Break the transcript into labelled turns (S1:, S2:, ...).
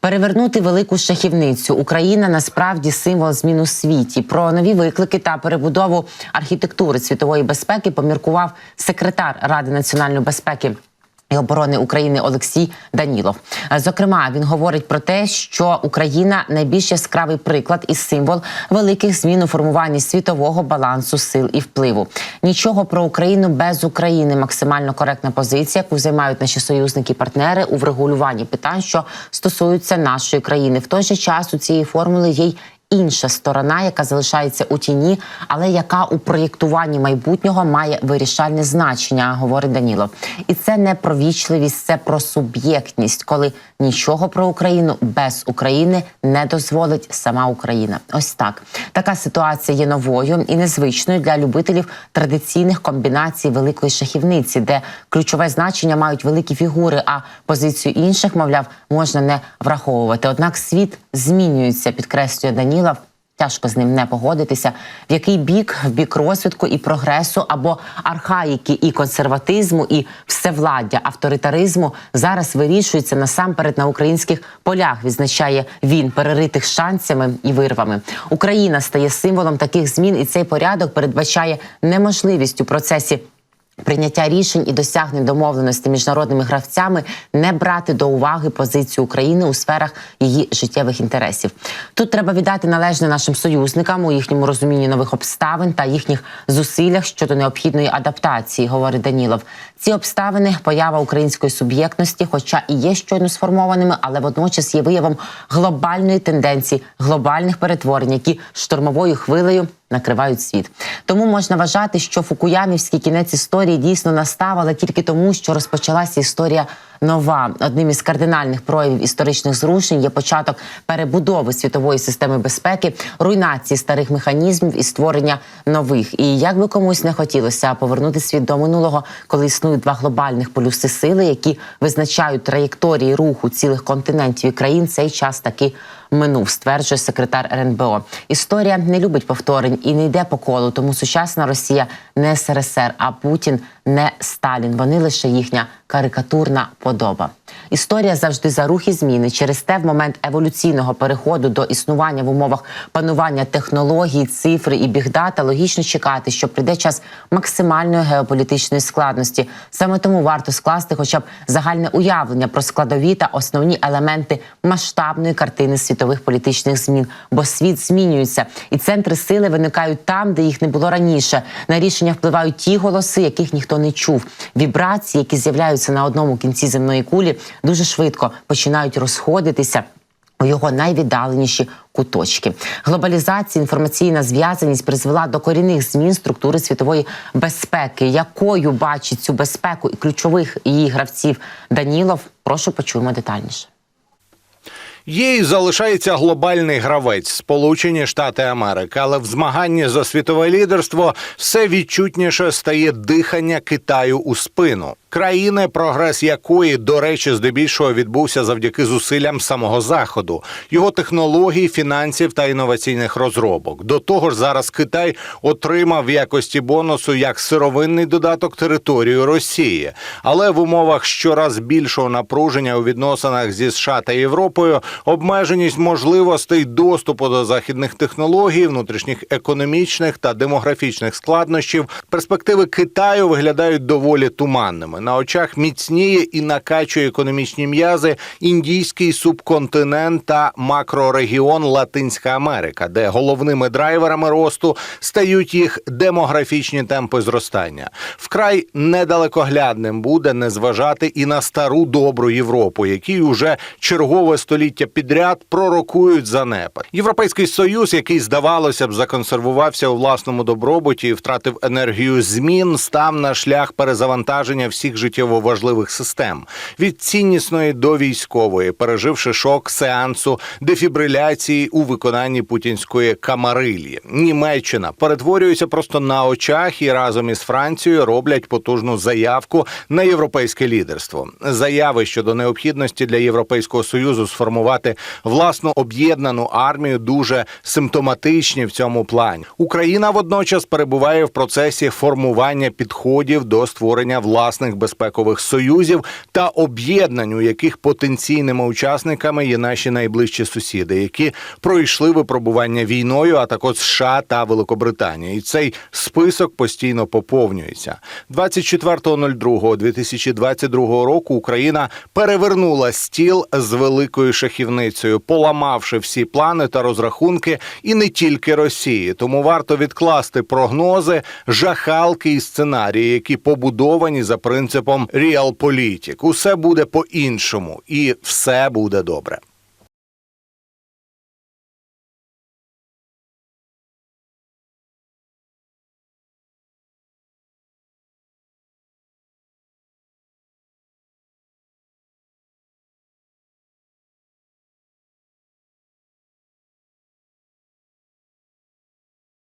S1: Перевернути велику шахівницю. Україна насправді символ змін у світі. Про нові виклики та перебудову архітектури світової безпеки поміркував секретар Ради національної безпеки і оборони України Олексій Данілов. Зокрема, він говорить про те, що Україна – найбільш яскравий приклад і символ великих змін у формуванні світового балансу сил і впливу. Нічого про Україну без України – максимально коректна позиція, яку займають наші союзники і партнери у врегулюванні питань, що стосуються нашої країни. В той же час у цієї формули є й інша сторона, яка залишається у тіні, але яка у проєктуванні майбутнього має вирішальне значення, говорить Данілов. І це не про вічливість, це про суб'єктність, коли нічого про Україну без України не дозволить сама Україна. Ось так. Така ситуація є новою і незвичною для любителів традиційних комбінацій великої шахівниці, де ключове значення мають великі фігури, а позицію інших, мовляв, можна не враховувати. Однак світ змінюється, підкреслює Данілов. Тяжко з ним не погодитися. В який бік? В бік розвитку і прогресу, або архаїки і консерватизму, і всевладдя, авторитаризму зараз вирішується насамперед на українських полях, відзначає він, переритих шансами і вирвами. Україна стає символом таких змін, і цей порядок передбачає неможливість у процесі прийняття рішень і досягнень домовленості міжнародними гравцями не брати до уваги позицію України у сферах її життєвих інтересів. Тут треба віддати належне нашим союзникам у їхньому розумінні нових обставин та їхніх зусиллях щодо необхідної адаптації, говорить Данілов. Ці обставини – поява української суб'єктності, хоча і є щойно сформованими, але водночас є виявом глобальної тенденції, глобальних перетворень, які штормовою хвилею накривають світ. Тому можна вважати, що фукуямівський кінець історії дійсно настав, але тільки тому, що розпочалася історія нова. Одним із кардинальних проявів історичних зрушень є початок перебудови світової системи безпеки, руйнації старих механізмів і створення нових. І як би комусь не хотілося повернути світ до минулого, коли існують два глобальних полюси сили, які визначають траєкторії руху цілих континентів і країн, цей час таки минув, стверджує секретар РНБО. Історія не любить повторень і не йде по колу, тому сучасна Росія не СРСР, а Путін не Сталін. Вони лише їхня карикатурна подоба. Історія завжди за рух і зміни. Через те в момент еволюційного переходу до існування в умовах панування технологій, цифри і бігдата логічно чекати, що прийде час максимальної геополітичної складності. Саме тому варто скласти хоча б загальне уявлення про складові та основні елементи масштабної картини світових політичних змін. Бо світ змінюється, і центри сили виникають там, де їх не було раніше. На рішення впливають ті голоси, яких ніхто не чув. Вібрації, які з'являються на одному кінці земної кулі, дуже швидко починають розходитися у його найвіддаленіші куточки. Глобалізація, інформаційна зв'язаність призвела до корінних змін структури світової безпеки. Якою бачить цю безпеку і ключових її гравців Данілов? Прошу, почуємо детальніше.
S2: Є і залишається глобальний гравець – Сполучені Штати Америки. Але в змаганні за світове лідерство все відчутніше стає дихання Китаю у спину. Країни, прогрес якої, до речі, здебільшого відбувся завдяки зусиллям самого Заходу, його технологій, фінансів та інноваційних розробок. До того ж, зараз Китай отримав в якості бонусу як сировинний додаток територію Росії. Але в умовах щораз більшого напруження у відносинах зі США та Європою, обмеженість можливостей доступу до західних технологій, внутрішніх економічних та демографічних складнощів, перспективи Китаю виглядають доволі туманними. На очах міцніє і накачує економічні м'язи індійський субконтинент та макрорегіон Латинська Америка, де головними драйверами росту стають їх демографічні темпи зростання. Вкрай недалекоглядним буде не зважати і на стару добру Європу, якій уже чергове століття підряд пророкують занепад. Європейський Союз, який, здавалося б, законсервувався у власному добробуті і втратив енергію змін, став на шлях перезавантаження всіх життєво важливих систем. Від ціннісної до військової, переживши шок сеансу дефібриляції у виконанні путінської камарилі. Німеччина перетворюється просто на очах і разом із Францією роблять потужну заявку на європейське лідерство. Заяви щодо необхідності для Європейського Союзу сформувати власну об'єднану армію дуже симптоматичні в цьому плані. Україна водночас перебуває в процесі формування підходів до створення власних потужних безпекових союзів та об'єднань, у яких потенційними учасниками є наші найближчі сусіди, які пройшли випробування війною, а також США та Великобританія. І цей список постійно поповнюється. 24.02.2022 року Україна перевернула стіл з великою шахівницею, поламавши всі плани та розрахунки і не тільки Росії. Тому варто відкласти прогнози, жахалки і сценарії, які побудовані за принципом «Realpolitik». Усе буде по-іншому і все буде добре.